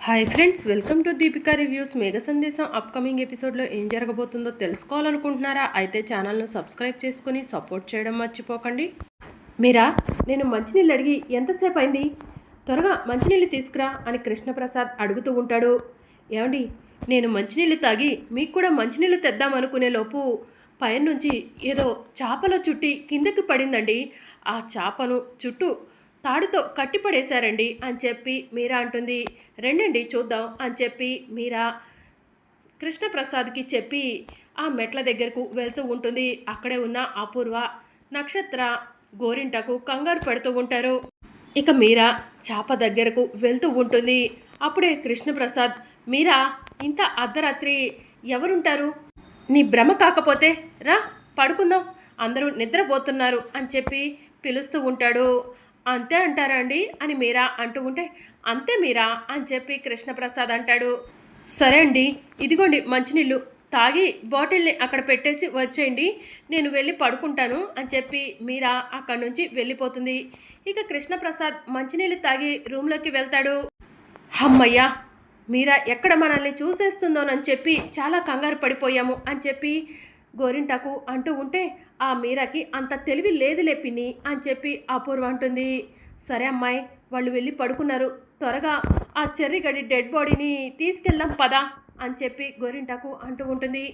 Hi friends, welcome to Deepika reviews. మేఘ సందేశం upcoming ఎపిసోడ్లో ఏం జరగబోతుందో తెలుసుకోవాలనుకుంటున్నారా? అయితే ఛానల్ను సబ్స్క్రైబ్ చేసుకుని సపోర్ట్ చేయడం మర్చిపోకండి. మీరా, నేను మంచినీళ్ళు అడిగి ఎంతసేపు అయింది? త్వరగా మంచినీళ్ళు తీసుకురా అని కృష్ణప్రసాద్ అడుగుతూ ఉంటాడు. ఏమండి, నేను మంచినీళ్ళు తాగి మీకు కూడా మంచినీళ్ళు తెద్దామనుకునే లోపు పైన నుంచి ఏదో చేపల చుట్టి కిందకి పడిందండి. ఆ చేపను చుట్టూ తాడుతో కట్టిపడేశారండి అని చెప్పి మీరా అంటుంది. రెండండి చూద్దాం అని చెప్పి మీరా కృష్ణప్రసాద్కి చెప్పి ఆ మెట్ల దగ్గరకు వెళ్తూ ఉంటుంది. అక్కడే ఉన్న అపూర్వ, నక్షత్ర, గోరింటకు కంగారు పెడుతూ ఉంటారు. ఇక మీరా చాప దగ్గరకు వెళ్తూ ఉంటుంది. అప్పుడే కృష్ణప్రసాద్, మీరా, ఇంత అర్ధరాత్రి ఎవరుంటారు? నీ భ్రమ కాకపోతే రా పడుకుందాం, అందరూ నిద్రపోతున్నారు అని చెప్పి పిలుస్తూ ఉంటాడు. అంతే అంటారా అండి అని మీరా అంటూ ఉంటే, అంతే మీరా అని చెప్పి కృష్ణప్రసాద్ అంటాడు. సరే అండి, ఇదిగోండి మంచినీళ్ళు, తాగి బాటిల్ని అక్కడ పెట్టేసి వచ్చేయండి, నేను వెళ్ళి పడుకుంటాను అని చెప్పి మీరా అక్కడి నుంచి వెళ్ళిపోతుంది. ఇక కృష్ణప్రసాద్ మంచినీళ్ళు తాగి రూమ్లోకి వెళ్తాడు. అమ్మయ్యా, మీరా ఎక్కడ మనల్ని చూసేస్తుందోనని చెప్పి చాలా కంగారు పడిపోయాము అని చెప్పి గోరింటాకు అంటూ ఉంటే, ఆ మీరాకి అంత తెలివి లేదులే పిన్ని అని చెప్పి అపూర్వ అంటుంది. సరే అమ్మాయి, వాళ్ళు వెళ్ళి పడుకున్నారు, త్వరగా ఆ చెర్రిగడి డెడ్ బాడీని తీసుకెళ్దాం పదా అని చెప్పి గోరింటాకు అంటూ ఉంటుంది.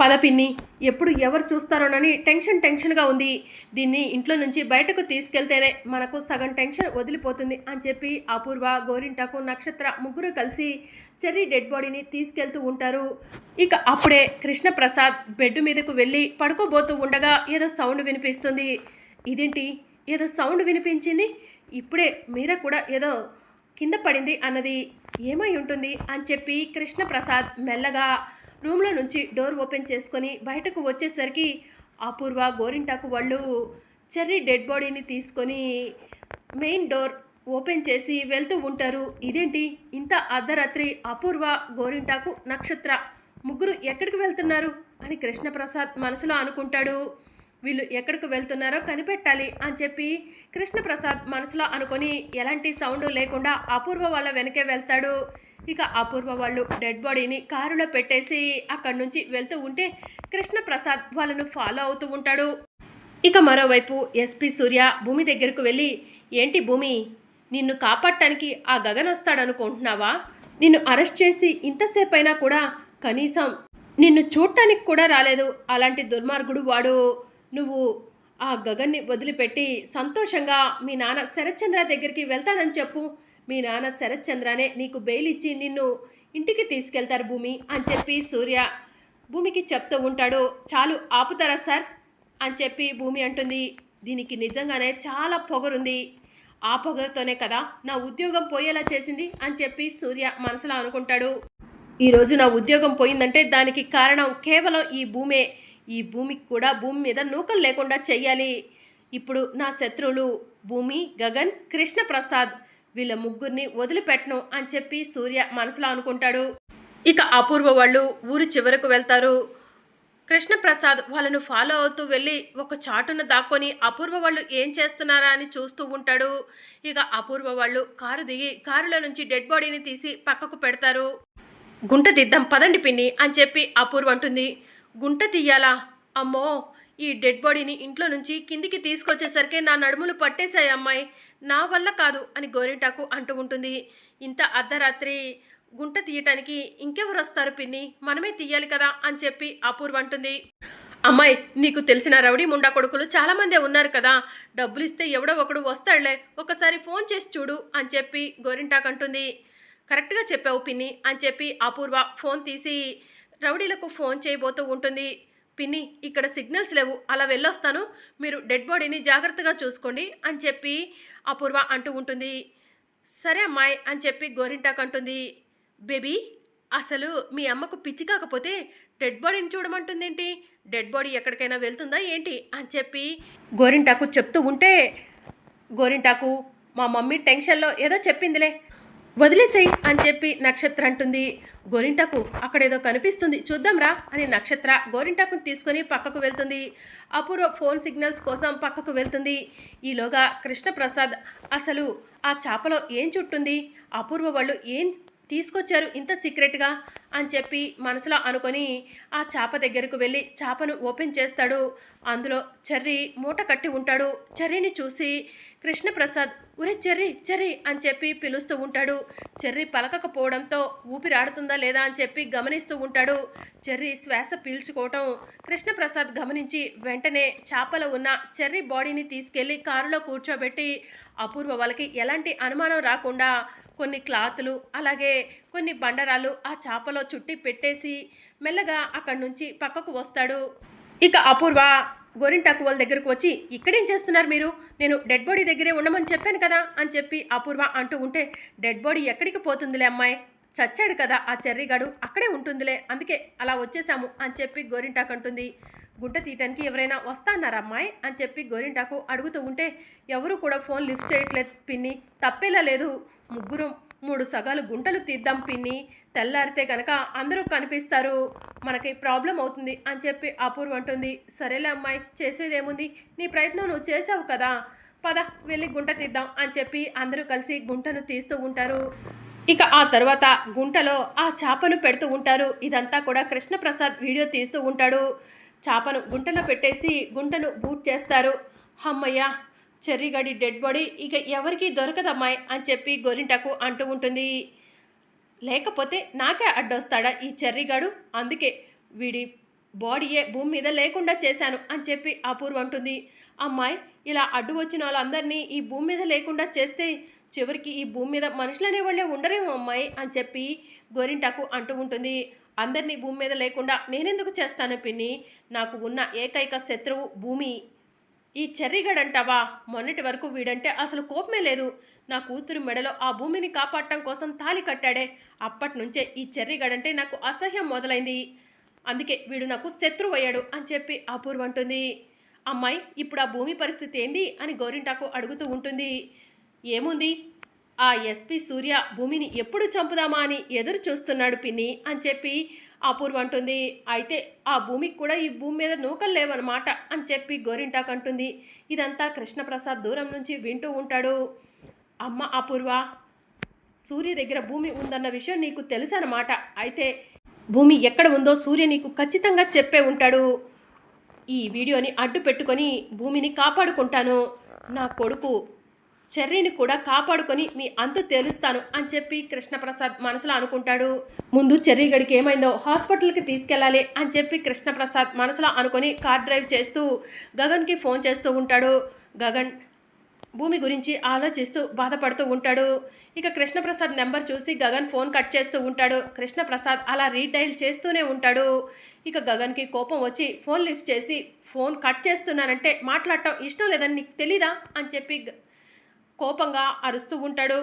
పద పిన్ని, ఎప్పుడు ఎవరు చూస్తారోనని టెన్షన్గా ఉంది, దీన్ని ఇంట్లో నుంచి బయటకు తీసుకెళ్తేనే మనకు సగం టెన్షన్ వదిలిపోతుంది అని చెప్పి అపూర్వ, గోరింటాకు, నక్షత్ర ముగ్గురు కలిసి చెర్రీ డెడ్ బాడీని తీసుకెళ్తూ ఉంటారు. ఇక అప్పుడే కృష్ణప్రసాద్ బెడ్ మీదకు వెళ్ళి పడుకోబోతూ ఉండగా ఏదో సౌండ్ వినిపిస్తుంది. ఇదేంటి, ఏదో సౌండ్ వినిపించింది, ఇప్పుడే మీరా కూడా ఏదో కింద పడింది అన్నది, ఏమై ఉంటుంది అని చెప్పి కృష్ణప్రసాద్ మెల్లగా రూమ్లో నుంచి డోర్ ఓపెన్ చేసుకొని బయటకు వచ్చేసరికి అపూర్వ, గోరింటాకు వాళ్ళు చెర్రీ డెడ్ బాడీని తీసుకొని మెయిన్ డోర్ ఓపెన్ చేసి వెళ్తూ ఉంటారు. ఇదేంటి, ఇంత అర్ధరాత్రి అపూర్వ, గోరింటాకు, నక్షత్ర ముగ్గురు ఎక్కడికి వెళ్తున్నారు అని కృష్ణప్రసాద్ మనసులో అనుకుంటాడు. వీళ్ళు ఎక్కడికి వెళ్తున్నారో కనిపెట్టాలి అని చెప్పి కృష్ణప్రసాద్ మనసులో అనుకొని ఎలాంటి సౌండ్ లేకుండా అపూర్వ వాళ్ళ వెనకే వెళ్తాడు. ఇక అపూర్వ వాళ్ళు డెడ్ బాడీని కారులో పెట్టేసి అక్కడి నుంచి వెళ్తూ ఉంటే కృష్ణప్రసాద్ వాళ్ళను ఫాలో అవుతూ ఉంటాడు. ఇక మరోవైపు ఎస్పీ సూర్య భూమి దగ్గరకు వెళ్ళి, ఏంటి భూమి, నిన్ను కాపాడటానికి ఆ గగన్ వస్తాడనుకుంటున్నావా? నిన్ను అరెస్ట్ చేసి ఇంతసేపు అయినా కూడా కనీసం నిన్ను చూడటానికి కూడా రాలేదు, అలాంటి దుర్మార్గుడు వాడు. నువ్వు ఆ గగన్ని వదిలిపెట్టి సంతోషంగా మీ నాన్న శరత్చంద్ర దగ్గరికి వెళ్తానని చెప్పు, మీ నాన్న శరత్చంద్రనే నీకు బెయిల్ ఇచ్చి నిన్ను ఇంటికి తీసుకెళ్తారు భూమి అని చెప్పి సూర్య భూమికి చెప్తూ ఉంటాడు. చాలు ఆపుతారా సార్ అని చెప్పి భూమి అంటుంది. దీనికి నిజంగానే చాలా పొగరుంది, ఆ పొగరుతోనే కదా నా ఉద్యోగం పోయేలా చేసింది అని చెప్పి సూర్య మనసులో అనుకుంటాడు. ఈరోజు నా ఉద్యోగం పోయిందంటే దానికి కారణం కేవలం ఈ భూమే. ఈ భూమికి కూడా భూమి మీద నూకలు లేకుండా చెయ్యాలి. ఇప్పుడు నా శత్రువులు భూమి, గగన్, కృష్ణప్రసాద్, వీళ్ళ ముగ్గురిని వదిలిపెట్టను అని చెప్పి సూర్య మనసులో అనుకుంటాడు. ఇక అపూర్వ వాళ్ళు ఊరు చివరకు వెళ్తారు. కృష్ణప్రసాద్ వాళ్ళను ఫాలో అవుతూ వెళ్ళి ఒక చాటును దాక్కొని అపూర్వ వాళ్ళు ఏం చేస్తున్నారా అని చూస్తూ ఉంటాడు. ఇక అపూర్వ వాళ్ళు కారు దిగి కారులో నుంచి డెడ్ బాడీని తీసి పక్కకు పెడతారు. గుంట తీద్దాం పదండి పిన్ని అని చెప్పి అపూర్వ అంటుంది. గుంట తీయాలా? అమ్మో, ఈ డెడ్ బాడీని ఇంట్లో నుంచి కిందికి తీసుకొచ్చేసరికి నా నడుములు పట్టేశాయి అమ్మాయి, నా వల్ల కాదు అని గోరింటాకు అంటూ ఉంటుంది. ఇంత అర్ధరాత్రి గుంట తీయటానికి ఇంకెవరు వస్తారు పిన్ని, మనమే తీయాలి కదా అని చెప్పి అపూర్వ అంటుంది. అమ్మాయి, నీకు తెలిసిన రౌడీ ముండా కొడుకులు చాలామందే ఉన్నారు కదా, డబ్బులు ఇస్తే ఎవడో ఒకడు వస్తాడులే, ఒకసారి ఫోన్ చేసి చూడు అని చెప్పి గోరింటాకు అంటుంది. కరెక్ట్గా చెప్పావు పిన్ని అని చెప్పి అపూర్వ ఫోన్ తీసి రౌడీలకు ఫోన్ చేయబోతూ ఉంటుంది. పిన్ని, ఇక్కడ సిగ్నల్స్ లేవు, అలా వెళ్ళొస్తాను, మీరు డెడ్ బాడీని జాగ్రత్తగా చూసుకోండి అని చెప్పి అపూర్వ అంటూ ఉంటుంది. సరే అమ్మాయి అని చెప్పి గోరింటాకు అంటుంది. బేబీ, అసలు మీ అమ్మకు పిచ్చి కాకపోతే డెడ్ బాడీని చూడమంటుందేంటి, డెడ్ బాడీ ఎక్కడికైనా వెళ్తుందా ఏంటి అని చెప్పి గోరింటాకు చెప్తూ ఉంటే, గోరింటాకు, మా మమ్మీ టెన్షన్లో ఏదో చెప్పిందిలే, వదిలేసేయి అని చెప్పి నక్షత్ర అంటుంది. గోరింటాకు, అక్కడేదో కనిపిస్తుంది చూద్దాం రా అని నక్షత్ర గోరింటాకుని తీసుకొని పక్కకు వెళ్తుంది. అపూర్వ ఫోన్ సిగ్నల్స్ కోసం పక్కకు వెళ్తుంది. ఈలోగా కృష్ణప్రసాద్, అసలు ఆ చేపలో ఏం చుట్టుంది, అపూర్వ వాళ్ళు ఏం తీసుకొచ్చారు ఇంత సీక్రెట్గా అని చెప్పి మనసులో అనుకొని ఆ చేప దగ్గరకు వెళ్ళి చేపను ఓపెన్ చేస్తాడు. అందులో చెర్రీ మూట కట్టి ఉంటాడు. చెర్రీని చూసి కృష్ణప్రసాద్ ఒరే చెర్రీ చెర్రీ అని చెప్పి పిలుస్తూ ఉంటాడు. చెర్రీ పలకకపోవడంతో ఊపిరాడుతుందా లేదా అని చెప్పి గమనిస్తూ ఉంటాడు. చెర్రీ శ్వాస పీల్చుకోవటం కృష్ణప్రసాద్ గమనించి వెంటనే చేపలో ఉన్న చెర్రీ బాడీని తీసుకెళ్లి కారులో కూర్చోబెట్టి అపూర్వ వాళ్ళకి ఎలాంటి అనుమానం రాకుండా కొన్ని క్లాతులు అలాగే కొన్ని బండరాలు ఆ చేపలో చుట్టి పెట్టేసి మెల్లగా అక్కడి నుంచి పక్కకు వస్తాడు. ఇక అపూర్వ గోరింటాకు వాళ్ళ దగ్గరకు వచ్చి ఇక్కడేం చేస్తున్నారు మీరు, నేను డెడ్ బాడీ దగ్గరే ఉండమని చెప్పాను కదా అని చెప్పి అపూర్వ అంటూ ఉంటే, డెడ్ బాడీ ఎక్కడికి పోతుందిలే అమ్మాయి, చచ్చాడు కదా ఆ చెర్రీగాడు, అక్కడే ఉంటుందిలే, అందుకే అలా వచ్చేసాము అని చెప్పి గోరింటాకు అంటుంది. గుంట తీయటానికి ఎవరైనా వస్తా అన్నారా అమ్మాయి అని చెప్పి గోరింటాకు అడుగుతూ ఉంటే, ఎవరు కూడా ఫోన్ లిఫ్ట్ చేయట్లేదు పిన్ని, తప్పేలా లేదు, ముగ్గురు 3 సగాలు గుంటలు తీద్దాం పిన్ని, తెల్లారితే కనుక అందరూ కనిపిస్తారు, మనకి ప్రాబ్లం అవుతుంది అని చెప్పి అపూర్వ అంటుంది. సరేలే అమ్మాయి, చేసేదేముంది, నీ ప్రయత్నం నువ్వు చేసావు కదా, పద వెళ్ళి గుంట తీద్దాం అని చెప్పి అందరూ కలిసి గుంటను తీస్తూ ఉంటారు. ఇక ఆ తర్వాత గుంటలో ఆ చేపను పెడుతూ ఉంటారు. ఇదంతా కూడా కృష్ణప్రసాద్ వీడియో తీస్తూ ఉంటాడు. చేపను గుంటలో పెట్టేసి గుంటను బూట్ చేస్తారు. అమ్మయ్య, చెర్రీగడి డెడ్ బాడీ ఇక ఎవరికి దొరకదమ్మాయి అని చెప్పి గోరింటాకు అంటూ ఉంటుంది. లేకపోతే నాకే అడ్డొస్తాడా ఈ చెర్రీగాడు, అందుకే వీడి బాడీయే భూమి మీద లేకుండా చేశాను అని చెప్పి అపూర్వ అంటుంది. అమ్మాయి, ఇలా అడ్డు వచ్చిన వాళ్ళందరినీ ఈ భూమి మీద లేకుండా చేస్తే చివరికి ఈ భూమి మీద మనుషులు అనేవాళ్ళే ఉండరేమో అమ్మాయి అని చెప్పి గోరింటాకు అంటూ ఉంటుంది. అందరినీ భూమి మీద లేకుండా నేనెందుకు చేస్తాను పిన్ని, నాకు ఉన్న ఏకైక శత్రువు భూమి. ఈ చెర్రీగడంటావా, మొన్నటి వరకు వీడంటే అసలు కోపమే లేదు, నా కూతురు మెడలో ఆ భూమిని కాపాడటం కోసం తాళి కట్టాడే, అప్పటి నుంచే ఈ చెర్రీగడంటే నాకు అసహ్యం మొదలైంది, అందుకే వీడు నాకు శత్రువు అయ్యాడు అని చెప్పి అపూర్వ అంటుంది. అమ్మాయి, ఇప్పుడు ఆ భూమి పరిస్థితి ఏంది అని గోరింటాకు అడుగుతూ ఉంటుంది. ఏముంది, ఆ ఎస్పీ సూర్య భూమిని ఎప్పుడు చంపుదామా అని ఎదురు చూస్తున్నాడు పిన్ని అని చెప్పి అపూర్వ అంటుంది. అయితే ఆ భూమికి కూడా ఈ భూమి మీద నూకలు లేవన్నమాట అని చెప్పి గోరింటాకు అంటుంది. ఇదంతా కృష్ణప్రసాద్ దూరం నుంచి వింటూ ఉంటాడు. అమ్మ అపూర్వ, సూర్య దగ్గర భూమి ఉందన్న విషయం నీకు తెలుసన్నమాట, అయితే భూమి ఎక్కడ ఉందో సూర్య నీకు ఖచ్చితంగా చెప్పే ఉంటాడు. ఈ వీడియోని అడ్డు పెట్టుకొని భూమిని కాపాడుకుంటాను, నా కొడుకు చెర్రీని కూడా కాపాడుకొని మీ అంతు తేలుస్తాను అని చెప్పి కృష్ణప్రసాద్ మనసులో అనుకుంటాడు. ముందు చెర్రీగడికి ఏమైందో హాస్పిటల్కి తీసుకెళ్ళాలి అని చెప్పి కృష్ణప్రసాద్ మనసులో అనుకొని కార్ డ్రైవ్ చేస్తూ గగన్కి ఫోన్ చేస్తూ ఉంటాడు. గగన్ భూమి గురించి ఆలోచిస్తూ బాధపడుతూ ఉంటాడు. ఇక కృష్ణప్రసాద్ నెంబర్ చూసి గగన్ ఫోన్ కట్ చేస్తూ ఉంటాడు. కృష్ణప్రసాద్ అలా రీడైల్ చేస్తూనే ఉంటాడు. ఇక గగన్కి కోపం వచ్చి ఫోన్ లిఫ్ట్ చేసి, ఫోన్ కట్ చేస్తున్నానంటే మాట్లాడటం ఇష్టం లేదని నీకు తెలీదా అని చెప్పి కోపంగా అరుస్తూ ఉంటాడు.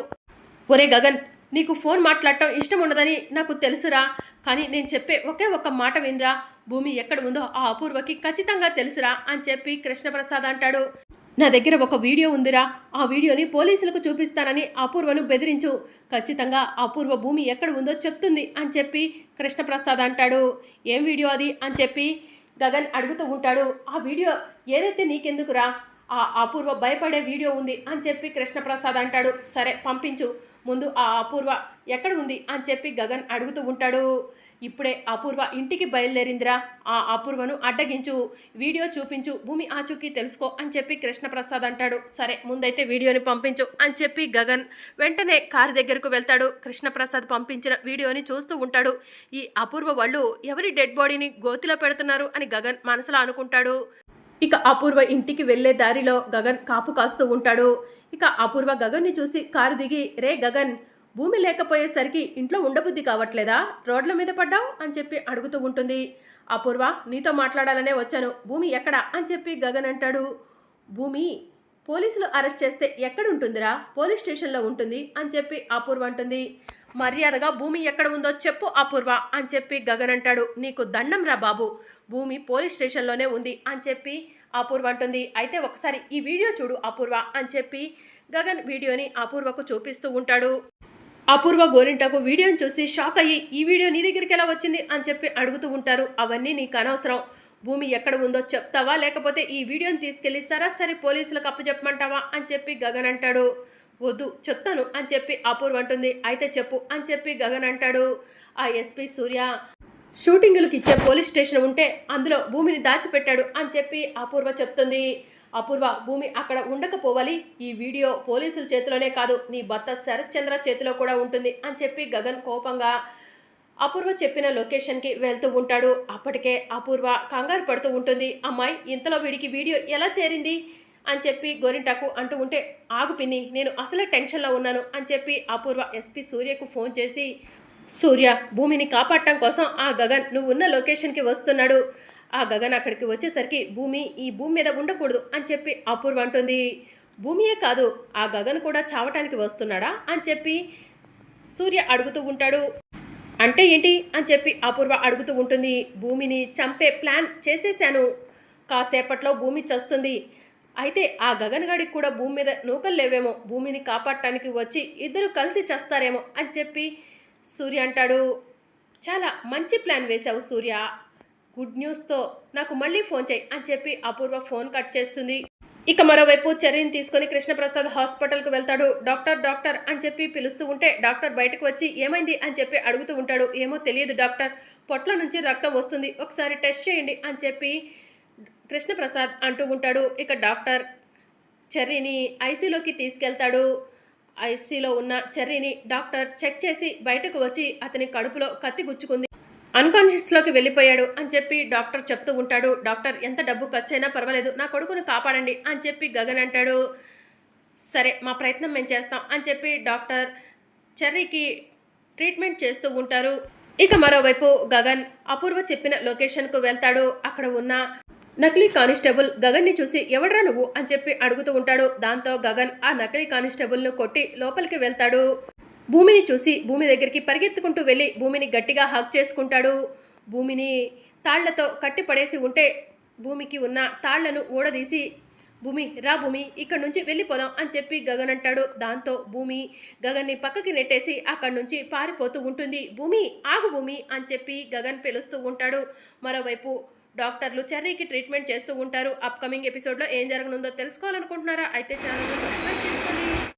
ఒరే గగన్, నీకు ఫోన్ మాట్లాడటం ఇష్టం ఉండదని నాకు తెలుసురా, కానీ నేను చెప్పే ఒకే ఒక్క మాట వినరా, భూమి ఎక్కడ ఉందో ఆ అపూర్వకి ఖచ్చితంగా తెలుసురా అని చెప్పి కృష్ణప్రసాద్ అంటాడు. నా దగ్గర ఒక వీడియో ఉందిరా, ఆ వీడియోని పోలీసులకు చూపిస్తానని అపూర్వను బెదిరించు, ఖచ్చితంగా అపూర్వ భూమి ఎక్కడ ఉందో చెప్తుంది అని చెప్పి కృష్ణప్రసాద్ అంటాడు. ఏం వీడియో అది అని చెప్పి గగన్ అడుగుతూ ఉంటాడు. ఆ వీడియో ఏదైతే నీకెందుకురా, ఆ అపూర్వ భయపడే వీడియో ఉంది అని చెప్పి కృష్ణప్రసాద్ అంటాడు. సరే పంపించు, ముందు ఆ అపూర్వ ఎక్కడ ఉంది అని చెప్పి గగన్ అడుగుతూ ఉంటాడు. ఇప్పుడే అపూర్వ ఇంటికి బయలుదేరిందిరా, ఆ అపూర్వను అడ్డగించు, వీడియో చూపించు, భూమి ఆచూకీ తెలుసుకో అని చెప్పి కృష్ణప్రసాద్ అంటాడు. సరే ముందైతే వీడియోని పంపించు అని చెప్పి గగన్ వెంటనే కారు దగ్గరకు వెళ్తాడు. కృష్ణప్రసాద్ పంపించిన వీడియోని చూస్తూ ఉంటాడు. ఈ అపూర్వ వాళ్ళు ఎవరి డెడ్ బాడీని గోతిలో పెడుతున్నారు అని గగన్ మనసులో అనుకుంటాడు. ఇక అపూర్వ ఇంటికి వెళ్లే దారిలో గగన్ కాపు కాస్తూ ఉంటాడు. ఇక అపూర్వ గగన్ని చూసి కారు దిగి, రే గగన్, భూమి లేకపోయేసరికి ఇంట్లో ఉండబుద్ధి కావట్లేదా, రోడ్ల మీద పడ్డావు అని చెప్పి అడుగుతూ ఉంటుంది. అపూర్వ, నీతో మాట్లాడాలనే వచ్చాను, భూమి ఎక్కడా అని చెప్పి గగన్ అంటాడు. భూమి పోలీసులు అరెస్ట్ చేస్తే ఎక్కడుంటుందిరా, పోలీస్ స్టేషన్లో ఉంటుంది అని చెప్పి అపూర్వ అంటుంది. మర్యాదగా భూమి ఎక్కడ ఉందో చెప్పు అపూర్వ అని చెప్పి గగన్ అంటాడు. నీకు దండం రా బాబు, భూమి పోలీస్ స్టేషన్లోనే ఉంది అని చెప్పి అపూర్వ అంటుంది. అయితే ఒకసారి ఈ వీడియో చూడు అపూర్వ అని చెప్పి గగన్ వీడియోని అపూర్వకు చూపిస్తూ ఉంటాడు. అపూర్వ గోరింటాకు వీడియోని చూసి షాక్ అయ్యి, ఈ వీడియో నీ దగ్గరికి ఎలా వచ్చింది అని చెప్పి అడుగుతూ ఉంటారు. అవన్నీ నీకు అనవసరం, భూమి ఎక్కడ ఉందో చెప్తావా లేకపోతే ఈ వీడియోని తీసుకెళ్ళి సరాసరి పోలీసులకు అప్పచెప్పమంటావా అని చెప్పి గగన్ అంటాడు. వద్దు చెప్తాను అని చెప్పి అపూర్వ అంటుంది. అయితే చెప్పు అని చెప్పి గగన్ అంటాడు. ఆ ఎస్పీ సూర్య షూటింగులకి ఇచ్చే పోలీస్ స్టేషన్ ఉంటే అందులో భూమిని దాచిపెట్టాడు అని చెప్పి అపూర్వ చెప్తుంది. అపూర్వ, భూమి అక్కడ ఉండకపోవాలి. ఈ వీడియో పోలీసుల చేతిలోనే కాదు, నీ భర్త శరత్ చంద్ర చేతిలో కూడా ఉంటుంది అని చెప్పి గగన్ కోపంగా అపూర్వ చెప్పిన లొకేషన్కి వెళ్తూ ఉంటాడు. అప్పటికే అపూర్వ కంగారు పడుతూ ఉంటుంది. అమ్మాయి, ఇంతలో వీడికి వీడియో ఎలా చేరింది అని చెప్పి గోరింటాకు అంటూ ఉంటే, ఆగు పిన్ని, నేను అసలే టెన్షన్లో ఉన్నాను అని చెప్పి అపూర్వ ఎస్పీ సూర్యకు ఫోన్ చేసి, సూర్య, భూమిని కాపాడటం కోసం ఆ గగన్ నువ్వున్న లొకేషన్కి వస్తున్నాడు. ఆ గగన్ అక్కడికి వచ్చేసరికి భూమి ఈ భూమి మీద ఉండకూడదు అని చెప్పి అపూర్వ అంటుంది. భూమియే కాదు, ఆ గగన్ కూడా చావటానికి వస్తున్నాడా అని చెప్పి సూర్య అడుగుతూ ఉంటాడు. అంటే ఏంటి అని చెప్పి అపూర్వ అడుగుతూ ఉంటుంది. భూమిని చంపే ప్లాన్ చేసేసాను, కాసేపట్లో భూమి చస్తుంది. అయితే ఆ గగన్ గాడికి కూడా భూమి మీద నూకలు లేవేమో, భూమిని కాపాడటానికి వచ్చి ఇద్దరు కలిసి చేస్తారేమో అని చెప్పి సూర్య అంటాడు. చాలా మంచి ప్లాన్ వేశావు సూర్య, గుడ్ న్యూస్తో నాకు మళ్ళీ ఫోన్ చేయి అని చెప్పి అపూర్వ ఫోన్ కట్ చేస్తుంది. ఇక మరోవైపు చర్యని తీసుకొని కృష్ణప్రసాద్ హాస్పిటల్కు వెళ్తాడు. డాక్టర్ డాక్టర్ అని చెప్పి పిలుస్తూ ఉంటే డాక్టర్ బయటకు వచ్చి ఏమైంది అని చెప్పి అడుగుతూ ఉంటాడు. ఏమో తెలియదు డాక్టర్, పొట్ల నుంచి రక్తం వస్తుంది, ఒకసారి టెస్ట్ చేయండి అని చెప్పి కృష్ణప్రసాద్ అంటూ ఉంటాడు. ఇక డాక్టర్ చెర్రీని ఐసీలోకి తీసుకెళ్తాడు. ఐసీలో ఉన్న చెర్రీని డాక్టర్ చెక్ చేసి బయటకు వచ్చి అతని కడుపులో కత్తి గుచ్చుకుంది, అన్కాన్షియస్లోకి వెళ్ళిపోయాడు అని చెప్పి డాక్టర్ చెప్తూ ఉంటాడు. డాక్టర్, ఎంత డబ్బు ఖర్చైనా పర్వాలేదు, నా కొడుకును కాపాడండి అని చెప్పి గగన్ అంటాడు. సరే, మా ప్రయత్నం మేము చేస్తాం అని చెప్పి డాక్టర్ చెర్రీకి ట్రీట్మెంట్ చేస్తూ ఉంటారు. ఇక మరోవైపు గగన్ అపూర్వ చెప్పిన లొకేషన్కు వెళ్తాడు. అక్కడ ఉన్న నకిలీ కానిస్టేబుల్ గగన్ని చూసి ఎవడ్రా నువ్వు అని చెప్పి అడుగుతూ ఉంటాడు. దాంతో గగన్ ఆ నకిలీ కానిస్టేబుల్ను కొట్టి లోపలికి వెళ్తాడు. భూమిని చూసి భూమి దగ్గరికి పరిగెత్తుకుంటూ వెళ్ళి భూమిని గట్టిగా హగ్ చేసుకుంటాడు. భూమిని తాళ్లతో కట్టి పడేసి ఉంటే భూమికి ఉన్న తాళ్లను ఊడదీసి, భూమి రా భూమి, ఇక్కడి నుంచి వెళ్ళిపోదాం అని చెప్పి గగన్ అంటాడు. దాంతో భూమి గగన్ని పక్కకి నెట్టేసి అక్కడి నుంచి పారిపోతూ ఉంటుంది. భూమి ఆగు భూమి అని చెప్పి గగన్ పిలుస్తూ ఉంటాడు. మరోవైపు డాక్టర్లు చెర్రీకి ట్రీట్మెంట్ చేస్తూ ఉంటారు. అప్కమింగ్ ఎపిసోడ్లో ఏం జరగనుందో తెలుసుకోవాలనుకుంటున్నారా? అయితే ఛానల్ని సబ్స్క్రైబ్ చేసుకోండి.